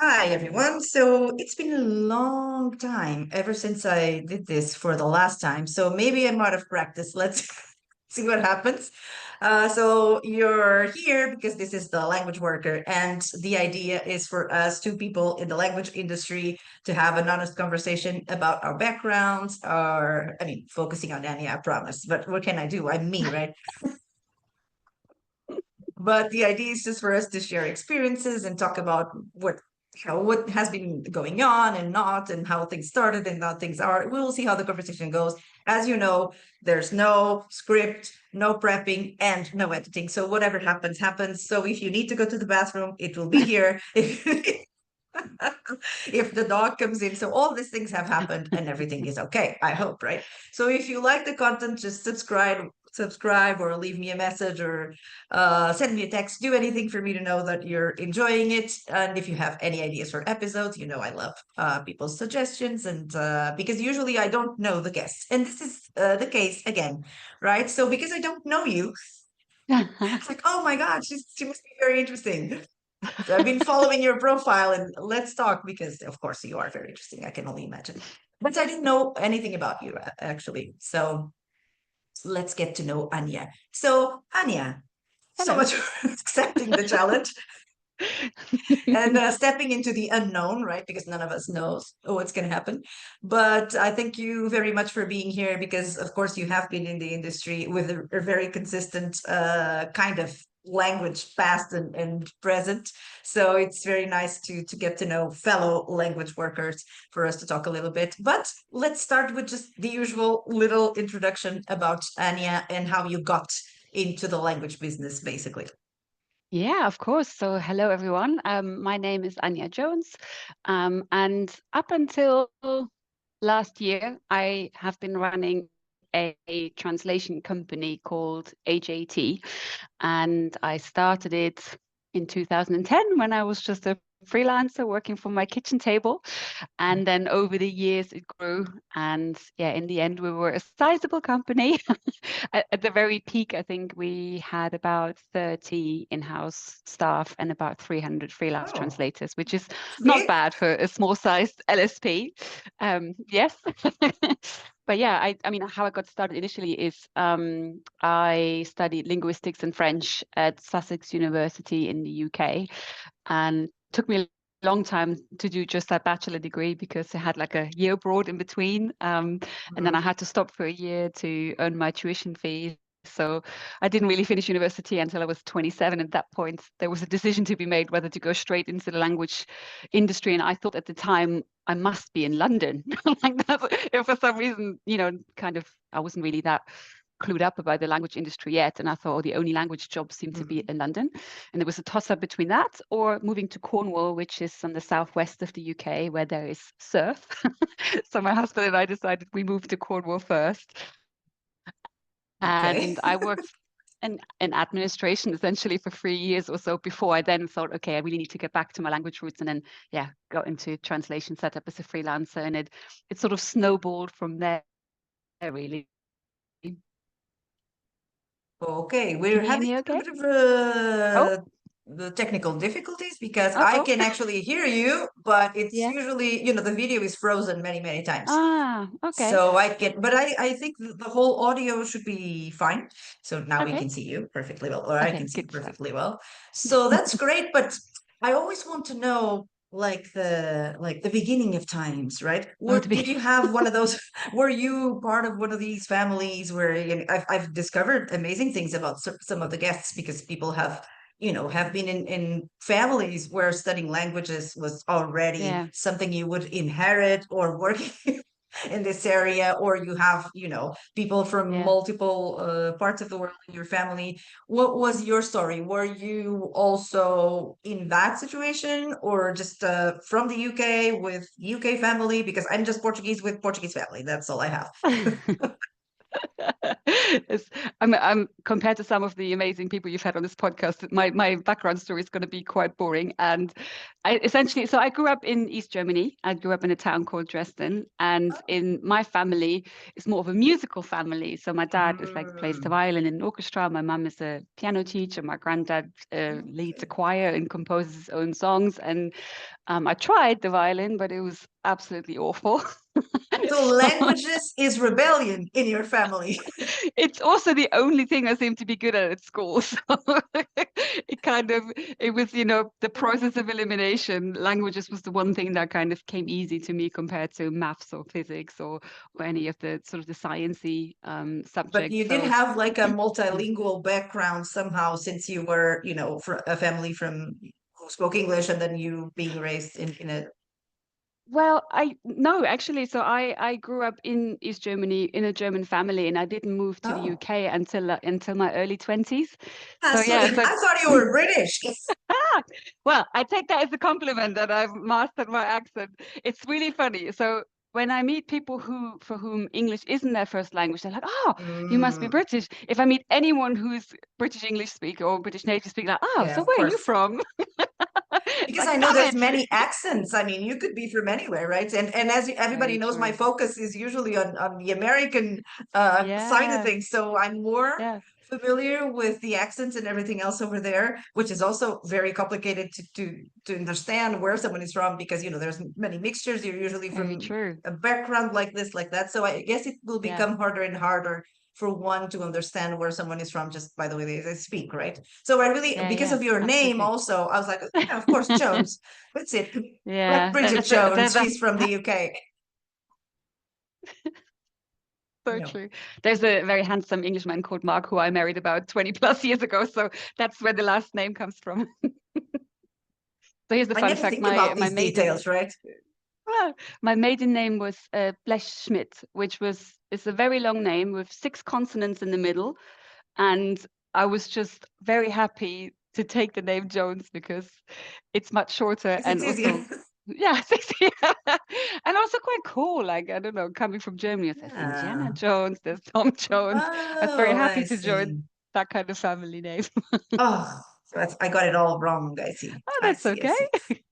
Hi, everyone. So it's been a long time ever since I did this for the last time. So maybe I'm out of practice. Let's see what happens. So you're here because this is the language worker, and the idea is for us, two people in the language industry, to have an honest conversation about our backgrounds, focusing on Anya, I promise. But what can I do? I'm me, right? But the idea is just for us to share experiences and talk about what has been going on and not, and how things started and how things are. We will see how the conversation goes. As you know, there's no script, no prepping, and no editing. So whatever happens, happens. So if you need to go to the bathroom, it will be here. If the dog comes in. So all these things have happened and everything is okay, I hope, right? So if you like the content, just subscribe or leave me a message or send me a text. Do anything for me to know that you're enjoying it. And if you have any ideas for episodes, I love people's suggestions. And because usually I don't know the guests, and this is the case again, right? So because I don't know you, it's like, oh my god, she must be very interesting. So I've been following your profile, and let's talk, because of course you are very interesting. I can only imagine. But I didn't know anything about you, actually. So let's get to know Anya. So Anya, so Hello. much for accepting the challenge and stepping into the unknown, right? Because none of us knows what's going to happen. But I thank you very much for being here, because, of course, you have been in the industry with a very consistent kind of language, past and present. So it's very nice to get to know fellow language workers, for us to talk a little bit. But let's start with just the usual little introduction about Anya and how you got into the language business, basically. Yeah, of course. So, hello everyone. My name is Anja Jones, and up until last year, I have been running a translation company called AJT, and I started it in 2010 when I was just a freelancer working from my kitchen table. And then over the years, it grew. And yeah, in the end, we were a sizable company. At the very peak, I think we had about 30 in-house staff and about 300 freelance Oh, translators, which is it's not big. bad for a small-sized LSP. Yes. But yeah, I mean, how I got started initially is I studied linguistics and French at Sussex University in the UK, and took me a long time to do just that bachelor degree because I had like a year abroad in between, and then I Mhm. had to stop for a year to earn my tuition fees. So I didn't really finish university until I was 27. At that point, there was a decision to be made whether to go straight into the language industry, and I thought at the time I must be in London. Like that's, if for some reason, kind of I wasn't really that clued up about the language industry yet. And I thought, oh, the only language jobs seem to be Mhm. in London. And there was a toss up between that or moving to Cornwall, which is on the southwest of the UK where there is surf. So my husband and I decided we moved to Cornwall first. Okay. And I worked in administration essentially for 3 years or so before I then thought, okay, I really need to get back to my language roots, and then yeah, got into translation, set up as a freelancer, and it sort of snowballed from there, really. Okay, we're Can you hear having me a okay? bit of Oh, the technical difficulties, because I oh, can actually hear you, but it's yeah. usually, the video is frozen many, many times. Ah, okay. So I think the whole audio should be fine. So now we Okay. can see you perfectly well, or I Okay, can see you good stuff. perfectly well. So that's great, but I always want to know, like the beginning of times, right? Oh, to be Did you have one of those? Were you part of one of these families where, I've discovered amazing things about some of the guests, because people have been in families where studying languages was already yeah, something you would inherit, or working in this area, or you have, people from yeah. multiple parts of the world in your family. What was your story? Were you also in that situation, or just from the UK with UK family? Because I'm just Portuguese with Portuguese family. That's all I have. I'm compared to some of the amazing people you've had on this podcast, my background story is going to be quite boring. And so I grew up in East Germany. I grew up in a town called Dresden, and in my family, it's more of a musical family. So my dad is like plays the Mm. violin in an orchestra. My mum is a piano teacher. My granddad leads a Okay. choir and composes his own songs. And I tried the violin, but it was absolutely awful. So So languages is rebellion in your family. it's also the only thing I seem to be good at school. So it was, the process of elimination. Languages was the one thing that kind of came easy to me compared to maths or physics or any of the sort of the sciencey But subjects. you did So have like a yeah. multilingual background somehow since you were, a family from who spoke English and then you being raised in a Well, I no, actually, so I grew up in East Germany in a German family, and I didn't move to the oh. UK until my early 20s. Ah, So so yeah, I so thought you were British. well, I take that as a compliment that I've mastered my accent. It's really funny. So when I meet people for whom English isn't their first language, they're like, "Oh, you must be Mm, British." If I meet anyone who's British English speaker or British native speaker, like, "Oh, yeah, so of where are you course. from?" It's Because like, I know damn there's it. many accents. I mean, you could be from anywhere, right? And as everybody Very knows, my true. focus is usually on the American side of Yeah, things. So I'm more yeah, familiar with the accents and everything else over there, which is also very complicated to understand where someone is from because there's many mixtures. You're usually very from true. a background like this, like that. So I guess it will Yeah, become harder and harder for one to understand where someone is from just by the way they speak, right? So I really, yeah, because yeah, of your name absolutely. also, I was like, yeah, of course, Jones. That's it. Like Yeah, Bridget Jones, she's from the UK. so No. true. There's a very handsome Englishman called Mark who I married about 20 plus years ago. So that's where the last name comes from. So here's the I fun never fact. think My about my these maiden details, right? well, my maiden name was Blechschmidt, which it's a very long name with 6 consonants in the middle. And I was just very happy to take the name Jones because it's much shorter Because and it's easier. also yeah, sexy. And also quite cool. Like, I don't know, coming from Germany, there's Indiana Yeah. Jones, there's Tom Jones. I was very Oh, happy I to join see. that kind of family name. Oh, I got it all wrong. I see. Oh, I that's see. I okay. see.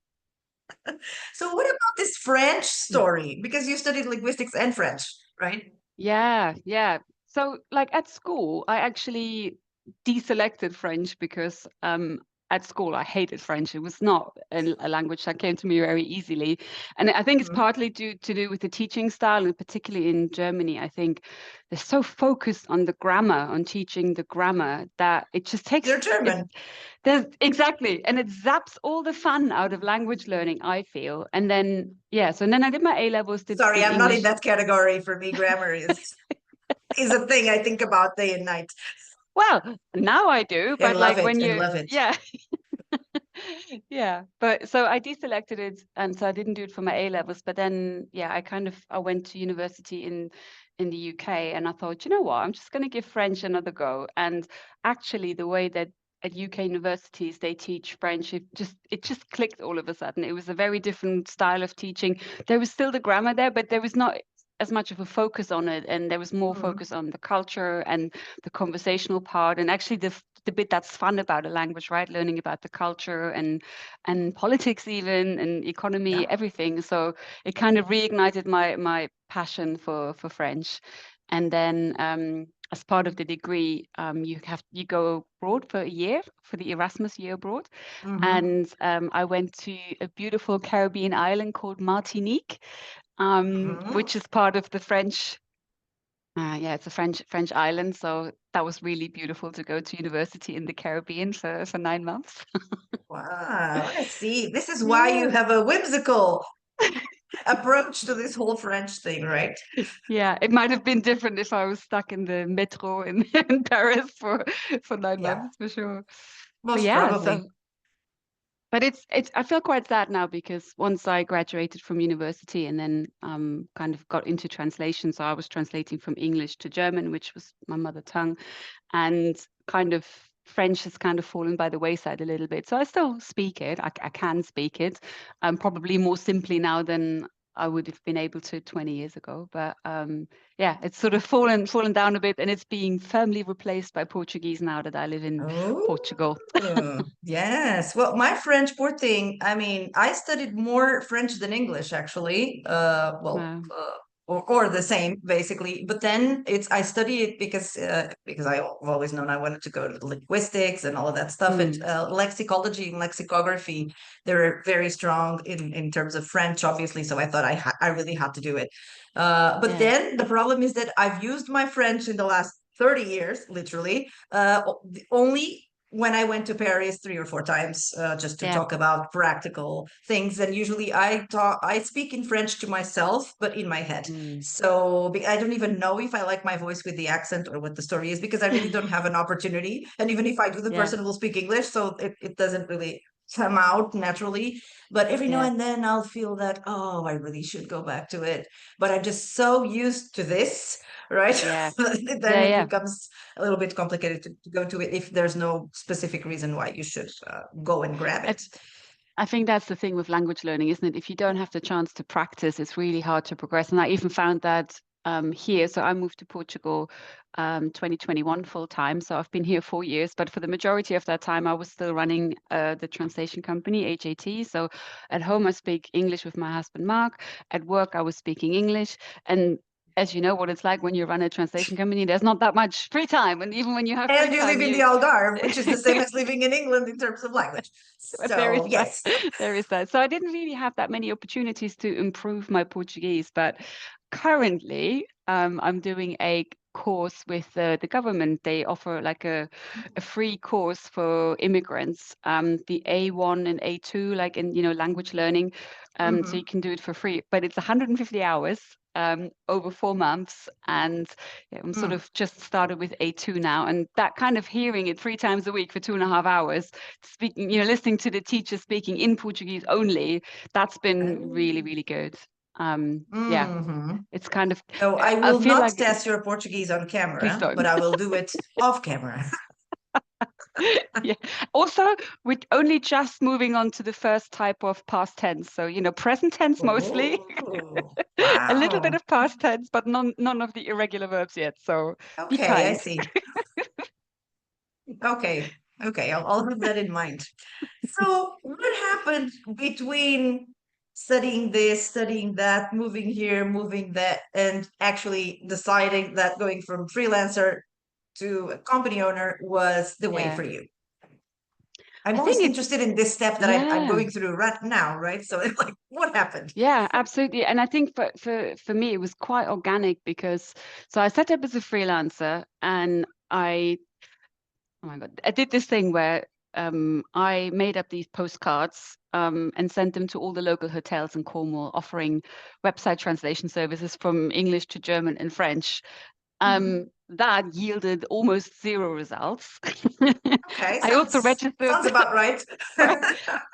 So what about this French story? Because you studied linguistics and French, right? Yeah, yeah. So like at school, I actually deselected French because at school I hated French. It was not a language that came to me very easily. And I think it's Mhm. partly to do with the teaching style, and particularly in Germany, I think they're so focused on the grammar, on teaching the grammar, that it just takes You're it German. there's exactly, and it zaps all the fun out of language learning, I feel. And then yeah, so then I did my A levels, Sorry, did I'm not in English. that category. For me, grammar is a thing I think about day and night Well, now I do, and but love like it when and you, love it. yeah, yeah. But so I deselected it, and so I didn't do it for my A levels. But then, yeah, I went to university in the UK, and I thought, you know what, I'm just going to give French another go. And actually, the way that at UK universities they teach French, it just clicked all of a sudden. It was a very different style of teaching. There was still the grammar there, but there was not as much of a focus on it, and there was more Mhm. focus on the culture and the conversational part, and actually the bit that's fun about a language, right? Learning about the culture and politics even and economy, Yeah. everything. So it kind of reignited my passion for French. And then as part of the degree, you go abroad for a year for the Erasmus year abroad, Hmm. and I went to a beautiful Caribbean island called Martinique, Hmm. which is part of the French. Yeah, it's a French island, so that was really beautiful to go to university in the Caribbean for 9 months. Wow, I see. This is why you Yeah, have a whimsical approach to this whole French thing, right? yeah. It might have been different if I was stuck in the metro in, in Paris for nine Yeah, months for sure. But most yeah, probably. so but it's I feel quite sad now because once I graduated from university and then kind of got into translation, so I was translating from English to German, which was my mother tongue, and kind of French has kind of fallen by the wayside a little bit. So I still speak it. I can speak it, probably more simply now than I would have been able to 20 years ago. But yeah, it's sort of fallen down a bit, and it's being firmly replaced by Portuguese now that I live in Portugal. Yes. Well, my French, poor thing. I mean, I studied more French than English, actually. Wow. Or the same, basically. But then I study it because I've always known I wanted to go to linguistics and all of that stuff. And Mm, lexicology and lexicography, they're very strong in terms of French, obviously. So I thought I really had to do it. But yeah. then the problem is that I've used my French in the last 30 years, literally, only when I went to Paris 3 or 4 times, just to Yeah. talk about practical things. And usually I speak in French to myself, but in my head. Mm. So I don't even know if I like my voice with the accent or what the story is, because I really don't have an opportunity. And even if I do, the Yeah. person will speak English, so it doesn't really come out naturally. But every now Yeah. and then I'll feel that, oh, I really should go back to it. But I'm just so used to this, right? Yeah. Then Yeah. it Yeah. becomes a little bit complicated to go to it if there's no specific reason why you should go and grab I, it. I think that's the thing with language learning, isn't it? If you don't have the chance to practice, it's really hard to progress. And I even found that here. So I moved to Portugal 2021 full time. So I've been here 4 years, but for the majority of that time, I was still running the translation company, HAT. So at home, I speak English with my husband, Mark. At work, I was speaking English. And as you know what it's like when you run a translation company, there's not that much free time. And even when you have free And you live time, in the you Algarve, which is the same as living in England in terms of language. there is So, that. yes. There is that. So I didn't really have that many opportunities to improve my Portuguese, but currently I'm doing a course with the government. They offer like a free course for immigrants, the A1 and A2, like in language learning. So you Hmm. can do it for free, but it's 150 hours over 4 months, and yeah, I'm sort Mm. of just started with A2 now, and that kind of hearing it 3 times a week for 2.5 hours, speaking, listening to the teacher speaking in Portuguese only, that's been really, really good. Yeah, Hmm. it's kind of, So I I will feel not like, test your Portuguese on please camera, don't. but I will do it off camera. Yeah. Also, we're only just moving on to the first type of past tense. So, present tense mostly, Oh, a little bit wow. of past tense, but none of the irregular verbs yet. So be Okay, I kind. see. Okay, okay, I'll have that in mind. So, what happened between studying this, studying that, moving here, moving that, and actually deciding that going from freelancer to a company owner was the way Yeah. for you? I'm I always think it's, interested in this step that I'm yeah. going through right now, right? So, it's like, what happened? Yeah, absolutely. And I think for me, it was quite organic because so I set up as a freelancer and oh my God, I did this thing where I made up these postcards and sent them to all the local hotels in Cornwall offering website translation services from English to German and French. Mhm. That yielded almost zero results. Okay, I also registered. sounds about right. Right.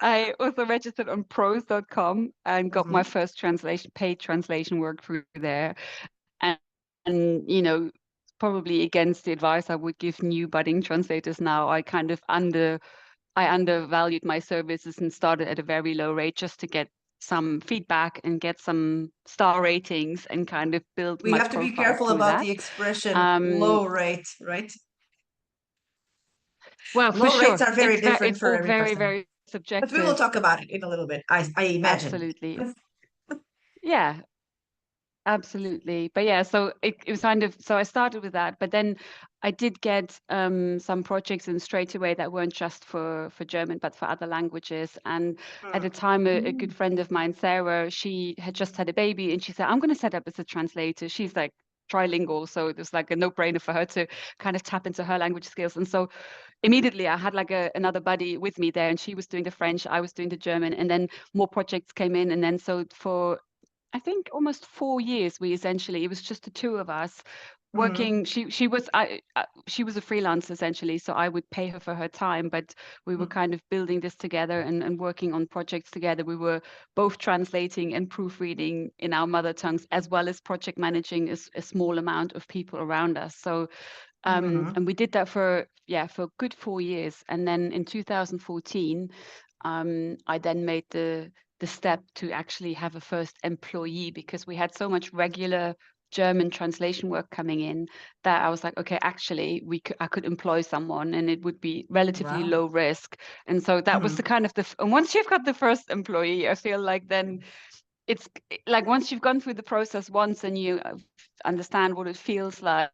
I also registered on pros.com and got my Mhm. first paid translation work through there. And, and probably against the advice I would give new budding translators now, I undervalued my services and started at a very low rate just to get some feedback and get some star ratings and kind of build We my have to be profile careful through about that. the expression Um, low rate, right? well, for Low rates sure, are very different it's for all every very, person. very But we will subjective. talk about it in a little bit, I imagine. Absolutely. Yeah, absolutely. But yeah, so it was kind of, so I started with that, but then I did get some projects in straight away that weren't just for German, but for other languages. And at the time, a good Mm. friend of mine, Sarah, she had just had a baby and she said, I'm going to set up as a translator. She's like trilingual, so it was like a no-brainer for her to kind of tap into her language skills. And so immediately I had like another buddy with me there, and she was doing the French, I was doing the German, and then more projects came in. And then so for I think almost 4 years, we essentially, it was just the two of us Mhm. working. She was a freelance essentially, so I would pay her for her time, but we were Mm. kind of building this together and working on projects together. We were both translating and proofreading in our mother tongues, as well as project managing a small amount of people around us. So Mhm. and we did that for a good 4 years. And then in 2014, I then made the the step to actually have a first employee, because we had so much regular German translation work coming in that I was like, okay, actually I could employ someone and it would be relatively Wow. low risk. And so that was the Mhm. kind of and once you've got the first employee, I feel like then it's like once you've gone through the process once and you understand what it feels like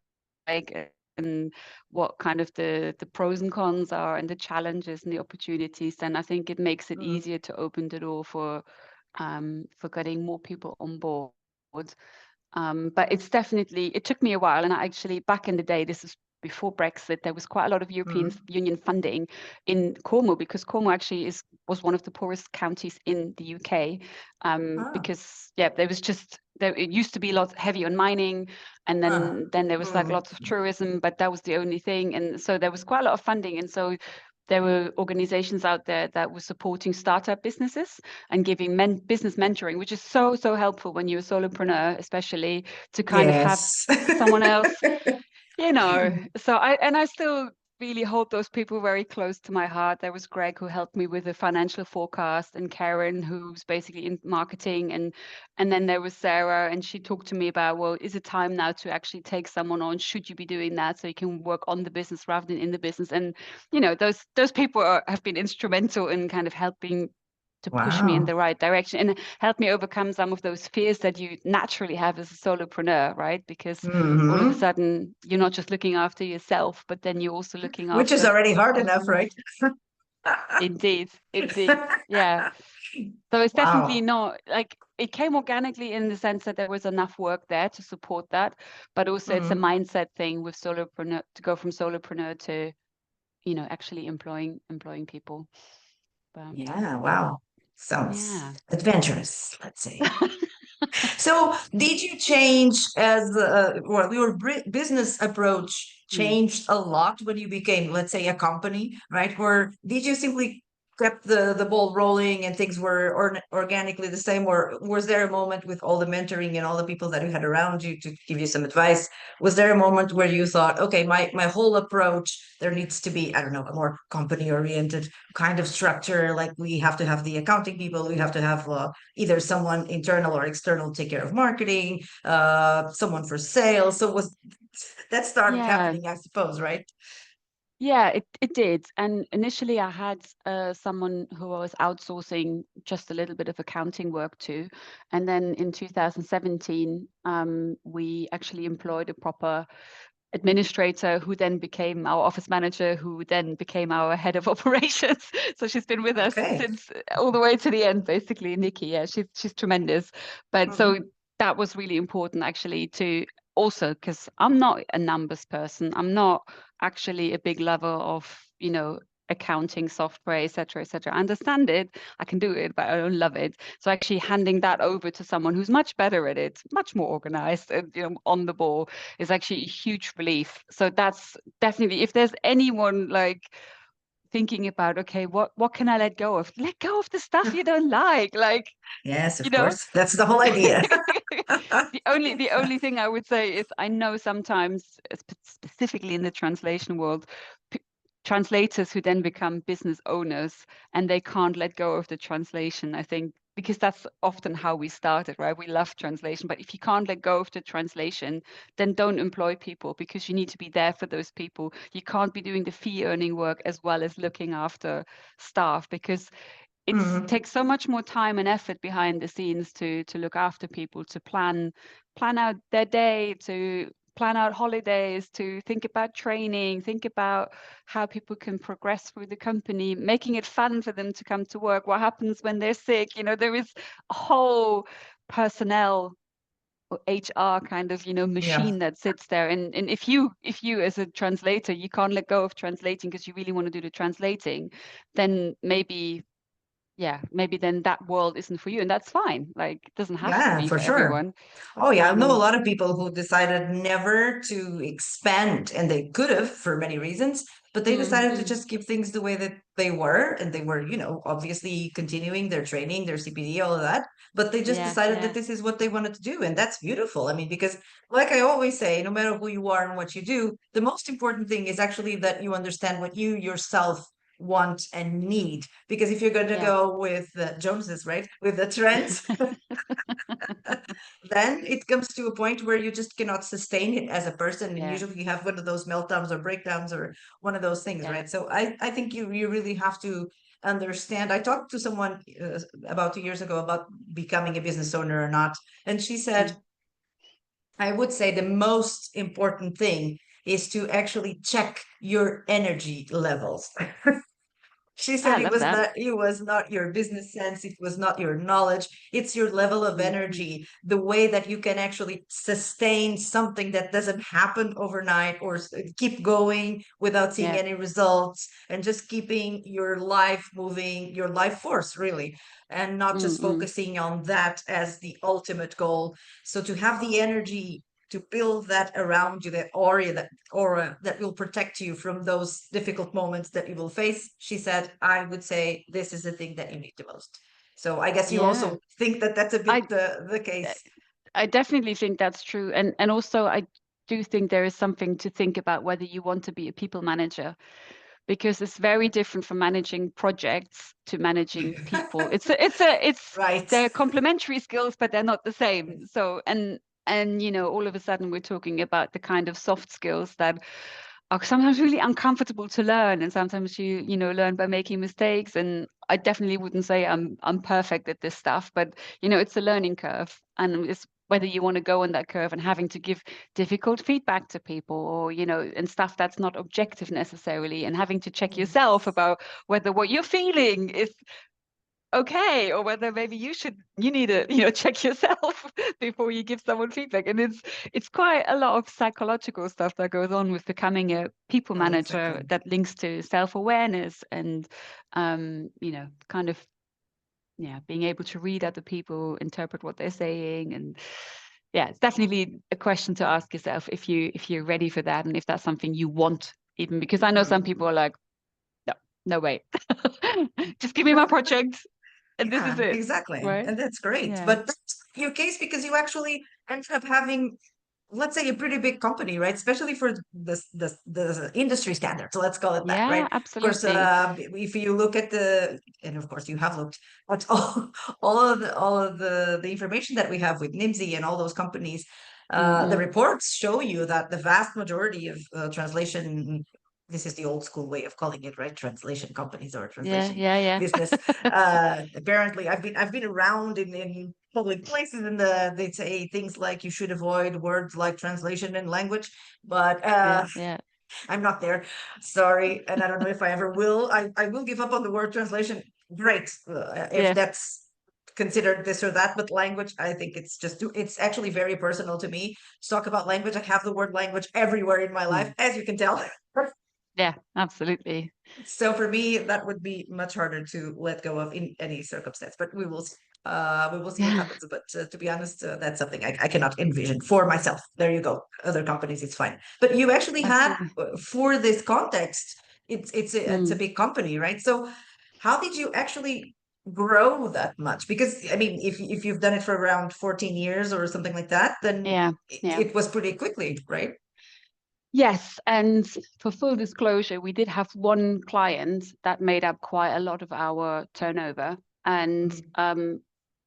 and what kind of the pros and cons are and the challenges and the opportunities, then I think it makes it Mhm. easier to open the door for getting more people on board. But it's definitely, it took me a while. And I actually, back in the day, this is before Brexit, there was quite a lot of European Mhm. Union funding in Cornwall, because Cornwall actually was one of the poorest counties in the UK. Ah. Because yeah, there was just there it used to be lots heavy on mining, and Ah. then there was like Mhm. lots of tourism, but that was the only thing. And so there was quite a lot of funding, and so there were organizations out there that were supporting startup businesses and giving business mentoring, which is so helpful when you're a solopreneur, especially to kind of have Yes. someone else, So I still really hold those people very close to my heart. There was Greg, who helped me with the financial forecast, and Karen, who's basically in marketing, and then there was Sarah, and she talked to me about, well, is it time now to actually take someone on? Should you be doing that so you can work on the business rather than in the business? And those people have been instrumental in kind of helping to push me in Wow. the right direction and help me overcome some of those fears that you naturally have as a solopreneur, right? Because all of a Hmm. sudden you're not just looking after yourself, but then you're also looking Which is after already hard enough, everyone right? else. Indeed. Yeah. So it's definitely Wow. not like it came organically in the sense that there was enough work there to support that, but also it's a Mhm. mindset thing with solopreneur to go from solopreneur to, actually employing people. But Yeah, wow. Sounds yeah. adventurous, let's say. So, did you change well, your business approach Mm. changed a lot when you became, let's say, a company, right? Or did you simply kept the ball rolling and things were organically the same? Or was there a moment with all the mentoring and all the people that you had around you to give you some advice? Was there a moment where you thought, okay, my whole approach, there needs to be, I don't know, a more company oriented kind of structure, like we have to have the accounting people, we have to have either someone internal or external take care of marketing, someone for sales. So was that started Yeah. happening, I suppose, right? Yeah, it did. And initially, I had someone who I was outsourcing just a little bit of accounting work to. And then in 2017, we actually employed a proper administrator who then became our office manager, who then became our head of operations. So she's been with us Okay. since all the way to the end, basically. Nikki, yeah, she's tremendous. But so Mhm. that was really important actually to also, because I'm not a numbers person. I'm not actually a big lover of, accounting software, et cetera, et cetera. I understand it, I can do it, but I don't love it. So actually handing that over to someone who's much better at it, much more organized and on the ball, is actually a huge relief. So that's definitely, if there's anyone like thinking about, okay, what can I let go of? Let go of the stuff you don't like, Yes, you of know. course. That's the whole idea. The only thing I would say is I know sometimes, specifically in the translation world, p- translators who then become business owners and they can't let go of the translation. I think because that's often how we started, right? We love translation, but if you can't let go of the translation, then don't employ people, because you need to be there for those people. You can't be doing the fee earning work as well as looking after staff, because it Mhm. takes so much more time and effort behind the scenes to look after people, to plan out their day, to plan out holidays, to think about training, think about how people can progress through the company, making it fun for them to come to work, what happens when they're sick. There is a whole personnel or HR kind of Yeah. machine that sits there, and if you as a translator, you can't let go of translating because you really want to do the translating, then maybe then that world isn't for you, and that's fine. Like, it doesn't have to Yeah, be for for sure. everyone. Oh, yeah. I know a um lot of people who decided never to expand, and they could have for many reasons, but they decided to just keep things the way that they were. And they were, obviously continuing their training, their CPD, all of that. But they just yeah, decided that yeah, this is what they wanted to do. And that's beautiful. I mean, because like I always say, no matter who you are and what you do, the most important thing is actually that you understand what you yourself want and need. Because if you're going to Yeah. go with the Joneses, right, with the trends, then it comes to a point where you just cannot sustain it as a person. And Yeah. usually you have one of those meltdowns or breakdowns or one of those things, Yeah. right? So I think you really have to understand. I talked to someone about 2 years ago about becoming a business owner or not. And she said, Mm. I would say the most important thing is to actually check your energy levels. She I said love that. it was not your business sense, it was not your knowledge, it's your level of Mm. energy, the way that you can actually sustain something that doesn't happen overnight or keep going without seeing Yeah. any results and just keeping your life moving, your life force really, and not just Mm. focusing on that as the ultimate goal. So to have the energy to build that around you, that aura that will protect you from those difficult moments that you will face. She said, I would say this is the thing that you need the most. So I guess you Yeah. also think that that's a bit I the uh, case. I definitely think that's true. And also I do think there is something to think about whether you want to be a people manager, because it's very different from managing projects to managing people. It's Right. they're complementary skills, but they're not the same. So and all of a sudden we're talking about the kind of soft skills that are sometimes really uncomfortable to learn, and sometimes you learn by making mistakes. And I definitely wouldn't say I'm perfect at this stuff, but it's a learning curve, and it's whether you want to go on that curve and having to give difficult feedback to people, or and stuff that's not objective necessarily, and having to check yourself about whether what you're feeling is okay, or whether maybe you need to check yourself before you give someone feedback. And it's quite a lot of psychological stuff that goes on with becoming a people Oh, manager, exactly. that links to self-awareness and kind of being able to read other people, interpret what they're saying. And yeah, it's definitely a question to ask yourself if you're ready for that, and if that's something you want, even because I know Mm. some people are like, no, no way. Just give me my project and this is Yeah, it, exactly. right? And that's great. Yeah. But that's your case because you actually ended up having, let's say, a pretty big company, right? Especially for the industry standard. So let's call it that, right? Yeah, Of course, absolutely. if you look at and of course you have looked at all of the information that we have with NIMSY and all those companies, the Mm-mm. reports show you that the vast majority of translation. This is the old school way of calling it, right? Translation companies or Yeah, translation yeah, yeah. business. Apparently, I've been around in public places, and they say things like you should avoid words like translation and language, but Yeah, yeah, I'm not there. Sorry, and I don't know if I ever will. I will give up on the word translation. Great, if yeah. that's considered this or that, but language, I think it's actually very personal to me to talk about language. I have the word language everywhere in my life, Mm. as you can tell. Yeah, absolutely. So for me, that would be much harder to let go of in any circumstance. But we will see what Yeah, happens. But to be honest, that's something I cannot envision for myself. There you go. Other companies, it's fine. But you actually had absolutely. for this context, it's a Mm. big company, right? So how did you actually grow that much? Because I mean, if you've done it for around 14 years or something like that, then Yeah, yeah. it was pretty quickly, right? Yes, and for full disclosure, we did have one client that made up quite a lot of our turnover. And Mhm.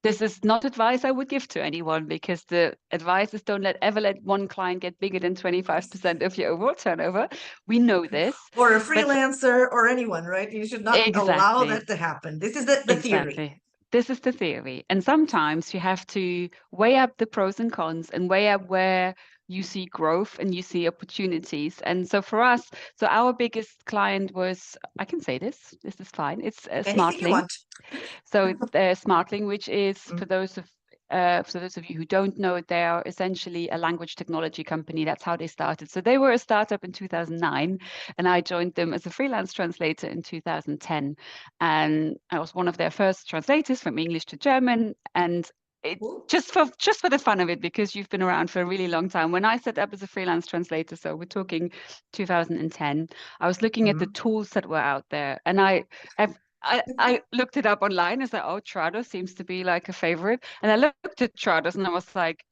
this is not advice I would give to anyone, because the advice is don't ever let one client get bigger than 25% of your overall turnover. We know this, Or a but freelancer or anyone, right? You should not allow exactly. that to happen. This is the theory. Exactly. This is the theory. And sometimes you have to weigh up the pros and cons and weigh up where you see growth and you see opportunities. And so for us, so our biggest client was, I can say this is fine. It's Anything you SmartLink. want. So SmartLink, which is Mm. for those of you who don't know, they are essentially a language technology company. That's how they started. So they were a startup in 2009, and I joined them as a freelance translator in 2010. And I was one of their first translators from English to German. And it Cool. just for the fun of it, because you've been around for a really long time. When I set up as a freelance translator, so we're talking 2010, I was looking at the Mhm. tools that were out there, and I looked it up online. I was like, oh, Trados seems to be like a favorite. And I looked at Trados and I was like,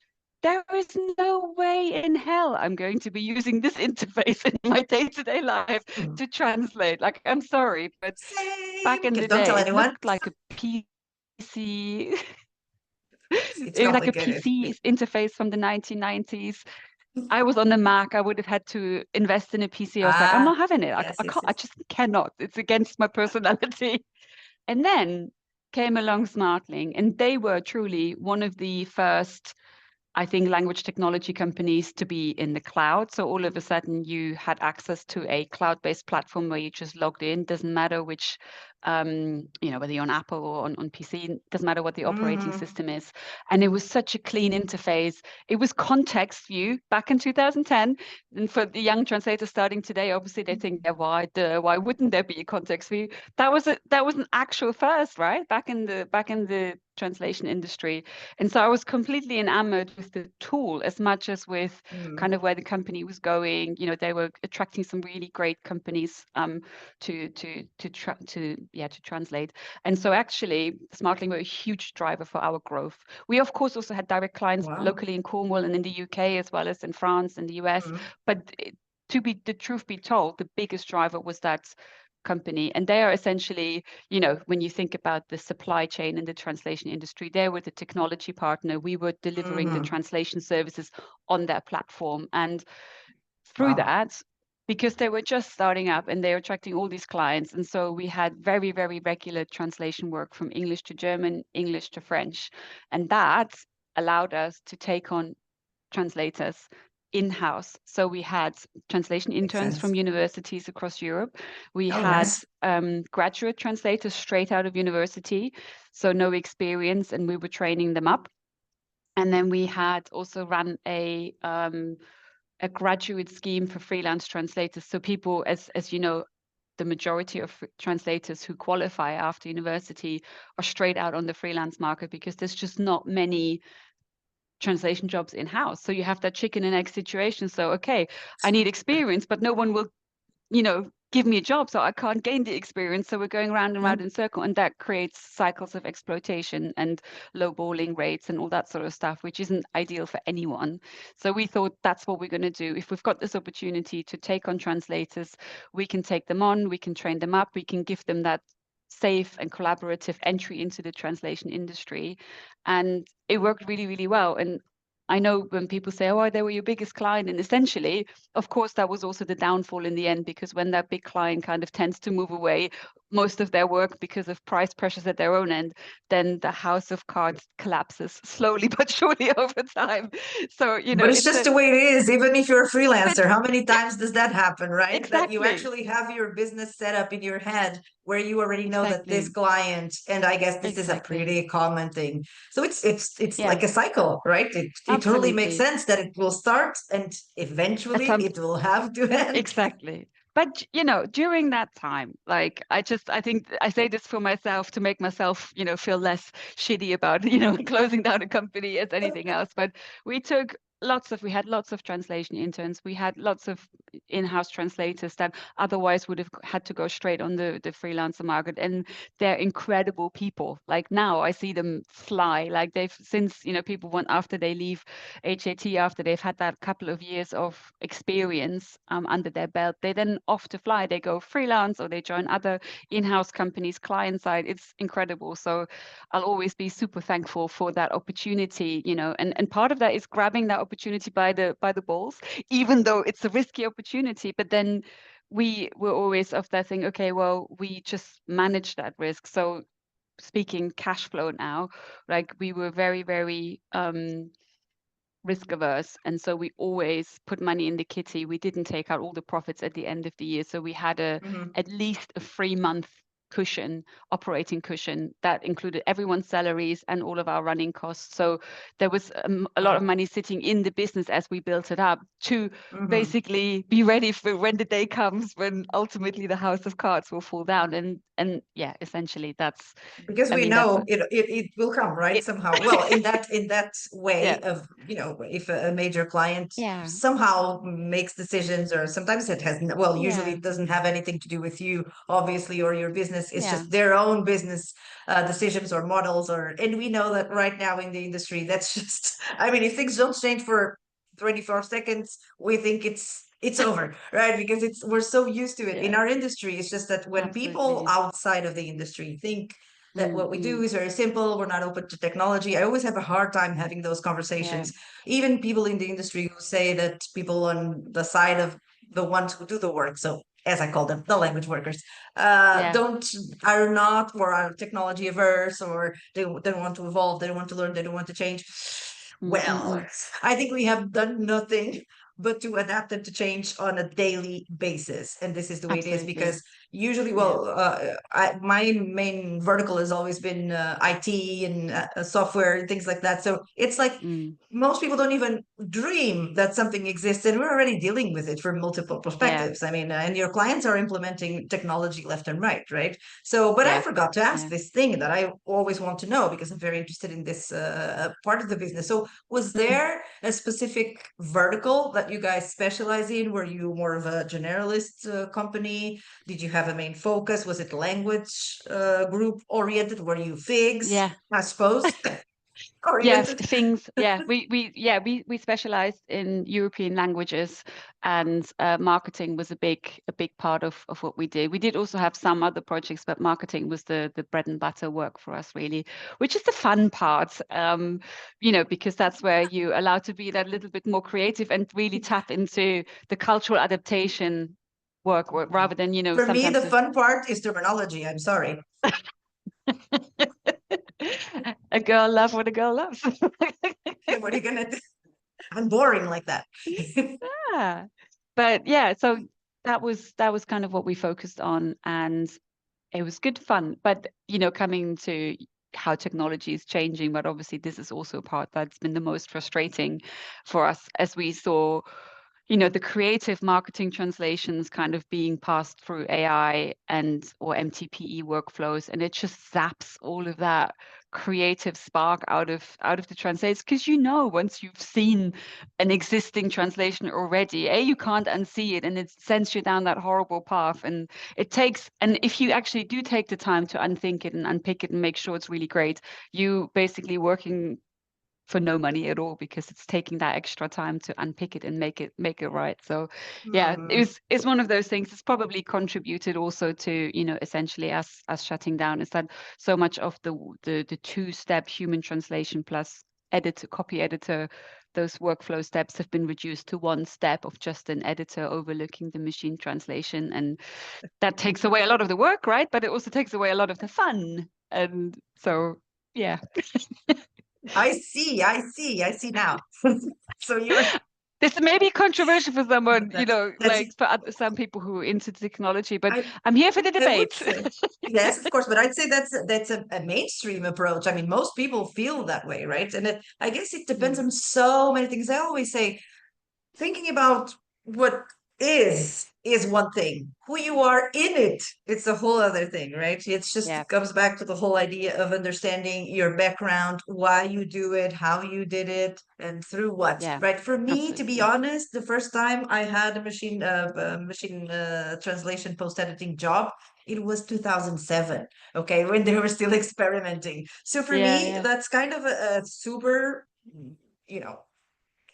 there is no way in hell I'm going to be using this interface in my day-to-day life Mm. to translate. Like, I'm sorry, but back Same. in the Don't tell day, it anyone. looked like a PC. It's It was like a complicated. PC interface from the 1990s. I was on the Mac. I would have had to invest in a PC. I was like, I'm Ah, not having it. yes, I yes, can't. I yes. just cannot. It's against my personality. And then came along Smartling, and they were truly one of the first, I think, language technology companies to be in the cloud. So all of a sudden you had access to a cloud-based platform where you just logged in. Doesn't matter which, whether you're on Apple or on PC, doesn't matter what the operating Hmm. system is. And it was such a clean interface. It was context view back in 2010. And for the young translators starting today, obviously they think, yeah, why wouldn't there be a context view? That was an actual first, right? Back in the translation industry. And so I was completely enamored with the tool as much as with Mm. kind of where the company was going. You know, they were attracting some really great companies to translate. And so actually, Smartling were a huge driver for our growth. We of course also had direct clients Wow. locally in Cornwall and in the UK as well as in France and the US. Mm. But to be the truth be told, the biggest driver was that company, and they are essentially, when you think about the supply chain in the translation industry, they were the technology partner. We were delivering the Hmm. translation services on their platform. And through Wow. that, because they were just starting up and they were attracting all these clients. And so we had very, very regular translation work from English to German, English to French. And that allowed us to take on translators in-house. So we had translation Makes interns from sense. universities across Europe. We Oh, had nice. graduate translators straight out of university, so no experience, and we were training them up. And then we had also run a graduate scheme for freelance translators. So people, as you know, the majority of translators who qualify after university are straight out on the freelance market because there's just not many translation jobs in-house. So you have that chicken and egg situation. So, okay, I need experience, but no one will, give me a job. So I can't gain the experience. So we're going round and Yeah. round in a circle. And that creates cycles of exploitation and lowballing rates and all that sort of stuff, which isn't ideal for anyone. So we thought that's what we're going to do. If we've got this opportunity to take on translators, we can take them on, we can train them up, we can give them that safe and collaborative entry into the translation industry. And it worked really, really well. And I know when people say, oh, they were your biggest client, and essentially, of course, that was also the downfall in the end, because when that big client kind of tends to move away most of their work because of price pressures at their own end, then the house of cards collapses slowly but surely over time. So, But it's it's just a, the way it is, even if you're a but freelancer. How many times does that happen, right? That you exactly, actually have your business set up in your head where you already know that this exactly, client, and I guess this is a exactly. pretty common thing. So it's Yeah, like a cycle, right? It totally makes absolutely. sense that it will start and At eventually some it will have to end. Exactly. But during that time, like I think I say this for myself to make myself, feel less shitty about, closing down a company as anything else. But we had lots of translation interns. We had lots of in-house translators that otherwise would have had to go straight on the freelancer market. And they're incredible people. Like now I see them fly. Like they've since, people want after they leave HAT, after they've had that couple of years of experience under their belt, they then off to fly. They go freelance or they join other in-house companies, client side. It's incredible. So I'll always be super thankful for that opportunity, and part of that is grabbing that opportunity by the balls, even though it's a risky opportunity. But then we were always of that thing, okay, well, we just manage that risk. So speaking cash flow now, like we were very, very risk averse, and so we always put money in the kitty. We didn't take out all the profits at the end of the year, so we had Mhm. at least a 3 month operating cushion that included everyone's salaries and all of our running costs. So there was a lot of Wow. money sitting in the business as we built it up to Mhm. basically be ready for when the day comes when ultimately the house of cards will fall down. And yeah, essentially that's, Because I we mean, that's know it will come, right, it. somehow. Well, in that Yeah, way of, if a major client yeah, somehow makes decisions, or sometimes it has, well, usually yeah, it doesn't have anything to do with you, obviously, or your business business. It's Yeah. just their own business decisions or models, and we know that right now in the industry, that's just, I mean, if things don't change for 24 seconds, we think it's over, right? Because we're so used to it in Yeah. our industry. It's just that when people Absolutely. outside of the industry think that what we do Mm. is very simple, we're not open to technology, I always have a hard time having those Yeah. conversations. Even people in the industry who say that people on the side of the ones who do the work, so as I call them, the language workers, Yeah. don't are not or are technology averse, or they don't want to evolve, they don't want to learn, they don't want to change. Well, Mm. I think we have done nothing but to adapt and to change on a daily basis. And this is the way it is, Absolutely. because usually, Yeah. well, my main vertical has always been IT and software and things like that. So it's like Mm. most people don't even dream that something exists, and we're already dealing with it from multiple Yeah. perspectives. I mean, and your clients are implementing technology left and right, right? So, but I Yeah. forgot to ask Yeah. this thing that I always want to know, because I'm very interested in this part of the business. So, was Mm. there a specific vertical that you guys specialize in? Were you more of a generalist company? Did you have a main focus? Was it language group oriented? Were you figs, Yeah. I suppose, Yeah, oriented? things. Yeah, we specialized in European languages, and marketing was a big part of what we did. We did also have some other projects, but marketing was the bread and butter work for us, really, which is the fun part. Because that's where you're allowed to be that little bit more creative and really tap into the cultural adaptation work, rather than For me, sometimes the just fun part is terminology. I'm sorry. a girl love what a girl loves. What are you gonna do? I'm boring like that. Yeah. But yeah, so that was kind of what we focused on, and it was good fun. But coming to how technology is changing, but obviously this is also a part that's been the most frustrating for us, as we saw the creative marketing translations kind of being passed through AI and or MTPE workflows, and it just zaps all of that creative spark out of the translators, because once you've seen an existing translation already, you can't unsee it, and it sends you down that horrible path. And if you actually do take the time to unthink it and unpick it and make sure it's really great, you basically working for no money at all, because it's taking that extra time to unpick it and make it right. So yeah, Hmm. it's one of those things. It's probably contributed also to essentially us shutting down, is that so much of the two-step human translation plus copy editor, those workflow steps have been reduced to one step of just an editor overlooking the machine translation, and that takes away a lot of the work, right? But it also takes away a lot of the fun. And so yeah. I see now. So you're This may be controversial for someone, that's like for some people who are into technology, but I I'm here for the I would debate. say yes, of course, but I'd say that's a mainstream approach. I mean, most people feel that way, right? And I guess it depends Mm. on so many things. I always say thinking about what is one thing. Who you are in it's a whole other thing, right? It's just Yeah, it comes back to the whole idea of understanding your background, why you do it, how you did it, and through what, yeah, right? For me, to be absolutely. honest, the first time I had a machine translation post editing job, it was 2007. Okay, when they were still experimenting. So for Yeah, me, yeah, that's kind of a super, you know,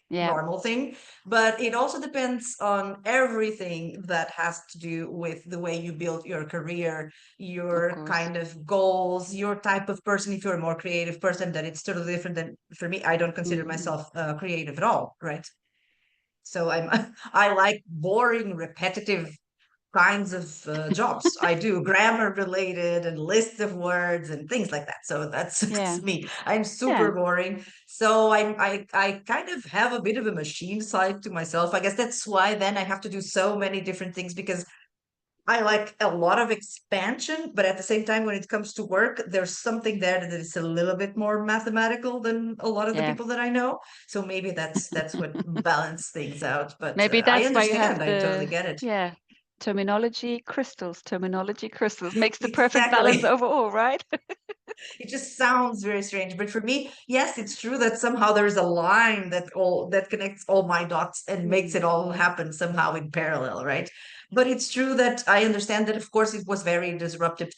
yeah, normal thing, but it also depends on everything that has to do with the way you build your career, of your course. kind of goals, your type of person. If you're a more creative person, then it's totally different than for me. I don't consider Mm. myself creative at all, right? So I'm I like boring, repetitive kinds of jobs. I do grammar related and lists of words and things like that. So that's, Yeah, that's me. I'm super yeah, boring. So I kind of have a bit of a machine side to myself. I guess that's why then I have to do so many different things, because I like a lot of expansion, but at the same time, when it comes to work, there's something there that is a little bit more mathematical than a lot of the yeah. people that I know. So maybe that's what balance things out. But Maybe I that's why you have understand. I totally the get it. yeah. terminology, crystals, terminology, crystals makes the perfect balance Exactly. overall, right? It just sounds very strange, but for me, yes, it's true that somehow there's a line that connects all my dots and makes it Mm, all happen somehow in parallel, right? But it's true that I understand that, of course, it was very disruptive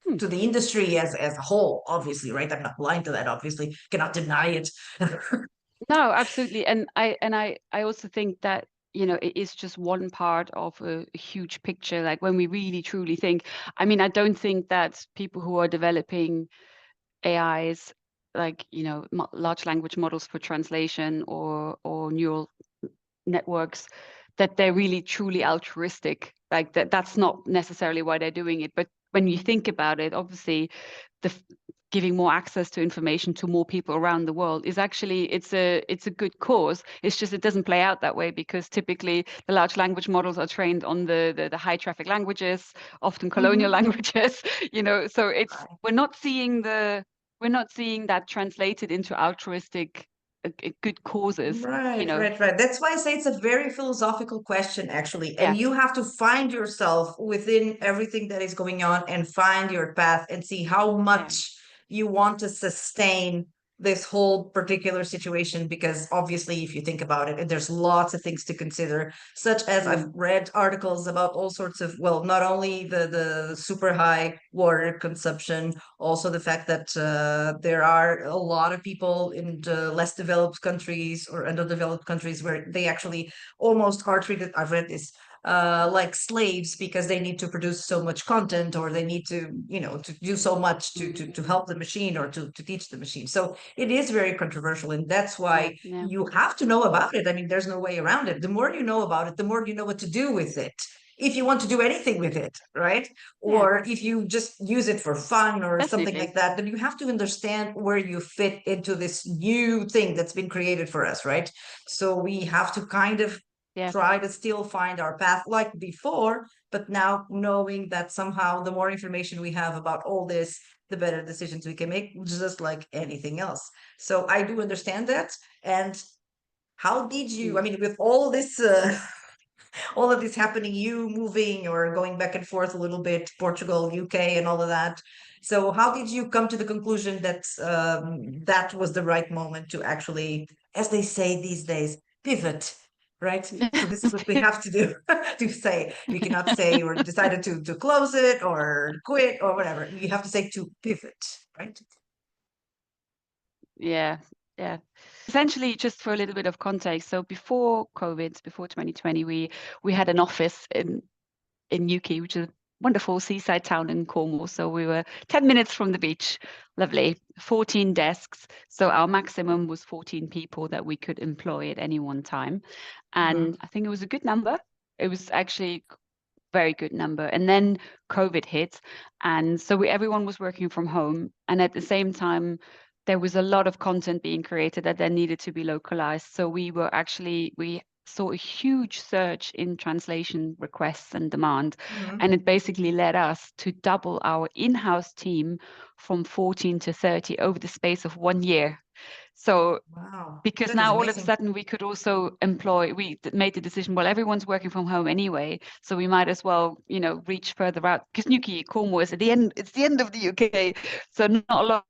hmm. to the industry as a whole, obviously, right? I'm not blind to that, obviously, cannot deny it. No, absolutely. And I also think that, it is just one part of a huge picture. Like when we really truly think, I mean, I don't think that people who are developing AIs, like, large language models for translation or neural networks, that they're really truly altruistic. Like that's not necessarily why they're doing it. But when you think about it, obviously the giving more access to information to more people around the world is actually, it's a good cause. It's just it doesn't play out that way because typically the large language models are trained on the high traffic languages, often colonial Mhm. languages, so it's we're not seeing that translated into altruistic good causes, Right, right, right. That's why I say it's a very philosophical question, actually. And yeah, you have to find yourself within everything that is going on and find your path and see how yeah, much you want to sustain this whole particular situation. Because obviously, if you think about it, there's lots of things to consider, such as I've mm, read articles about all sorts of, well, not only the super high water consumption, also the fact that there are a lot of people in the less developed countries or underdeveloped countries where they actually almost are treated, I've read this, like slaves because they need to produce so much content or they need to, to do so much to mm, help the machine or to teach the machine. So it is very controversial, and that's yeah, why yeah, you have to know about it. I mean, there's no way around it. The more you know about it, the more you know what to do with it, if you want to do anything with it, right? yeah, Or if you just use it for fun or something definitely. like that, then you have to understand where you fit into this new thing that's been created for us, right? So we have to kind of Yeah, try to still find our path like before, but now knowing that somehow the more information we have about all this, the better decisions we can make, just like anything else. So I do understand that. And how did you, I mm. mean, with all this all of this happening, you moving or going back and forth a little bit, Portugal, UK, and all of that. So, how did you come to the conclusion that that was the right moment to actually, as they say these days, pivot? Right. So this is what we have to do to say. We cannot say or decided to close it or quit or whatever. You have to say to pivot, right? Yeah, yeah. Essentially, just for a little bit of context, so before COVID, before 2020, we had an office in Newquay, which is a wonderful seaside town in Cornwall. So we were 10 minutes from the beach. Lovely. 14 desks. So our maximum was 14 people that we could employ at any one time. And Mhm. I think it was a good number. It was actually very good number. And then COVID hit. And so everyone was working from home. And at the same time, there was a lot of content being created that then needed to be localized. So we saw a huge surge in translation requests and demand. Mhm. And it basically led us to double our in-house team from 14 to 30 over the space of 1 year. So Wow, because that is now all of a amazing. sudden we could also made the decision, well, everyone's working from home anyway, so we might as well, reach further out because Newquay, Cornwall is it's the end of the UK, so not a lot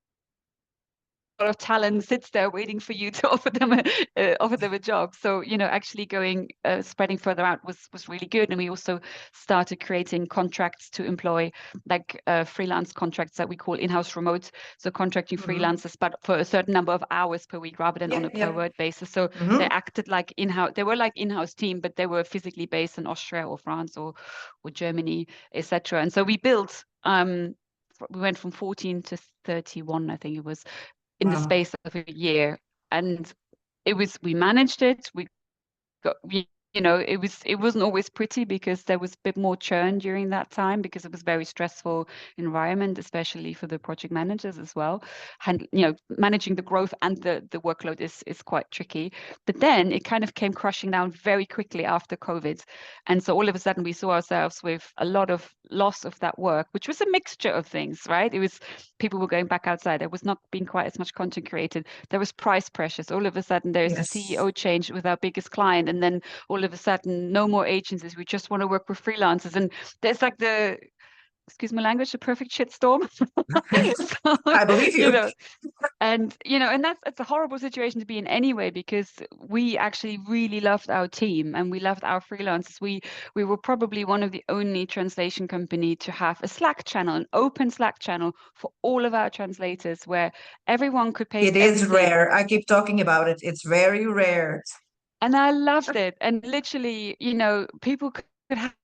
of talent sits there waiting for you to offer them a job. So actually going spreading further out was really good, and we also started creating contracts to employ like freelance contracts that we call in-house remote. So contracting Mhm. freelancers, but for a certain number of hours per week rather than on a Yep, per yep. word basis. So they Mhm. acted like in-house. They were like in-house team, but they were physically based in Austria or France or Germany, etc. And so we built. We went from 14 to 31, I think it was, in the Wow. space of a year. And we managed it. It wasn't always pretty because there was a bit more churn during that time because it was very stressful environment, especially for the project managers as well. And managing the growth and the workload is quite tricky. But then it kind of came crushing down very quickly after COVID. And so all of a sudden we saw ourselves with a lot of loss of that work, which was a mixture of things, right? It was people were going back outside. There was not being quite as much content created. There was price pressures. All of a sudden there's a Yes. CEO change with our biggest client. And then all of a sudden, no more agencies. We just want to work with freelancers. And there's like excuse my language, the perfect shitstorm. So, I believe you you. know, and it's a horrible situation to be in anyway, because we actually really loved our team and we loved our freelancers. We were probably one of the only translation company to have a Slack channel, an open Slack channel for all of our translators, where everyone could paste It is everything. rare. I keep talking about it. It's very rare. And I loved it. And literally, people could have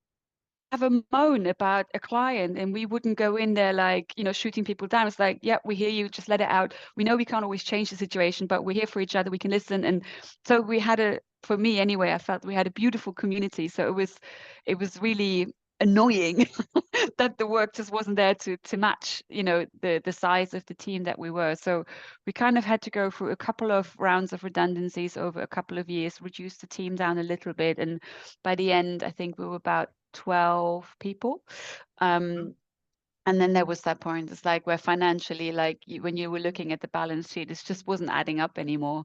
a moan about a client and we wouldn't go in there like, shooting people down. It's like, yeah, we hear you, just let it out. We know we can't always change the situation, but we're here for each other. We can listen. And so we had for me anyway, I felt we had a beautiful community. So it was really annoying that the work just wasn't there to match, the size of the team that we were. So we kind of had to go through a couple of rounds of redundancies over a couple of years, reduce the team down a little bit. And by the end, I think we were about 12 people. And then there was that point, it's like where financially, like when you were looking at the balance sheet, it just wasn't adding up anymore.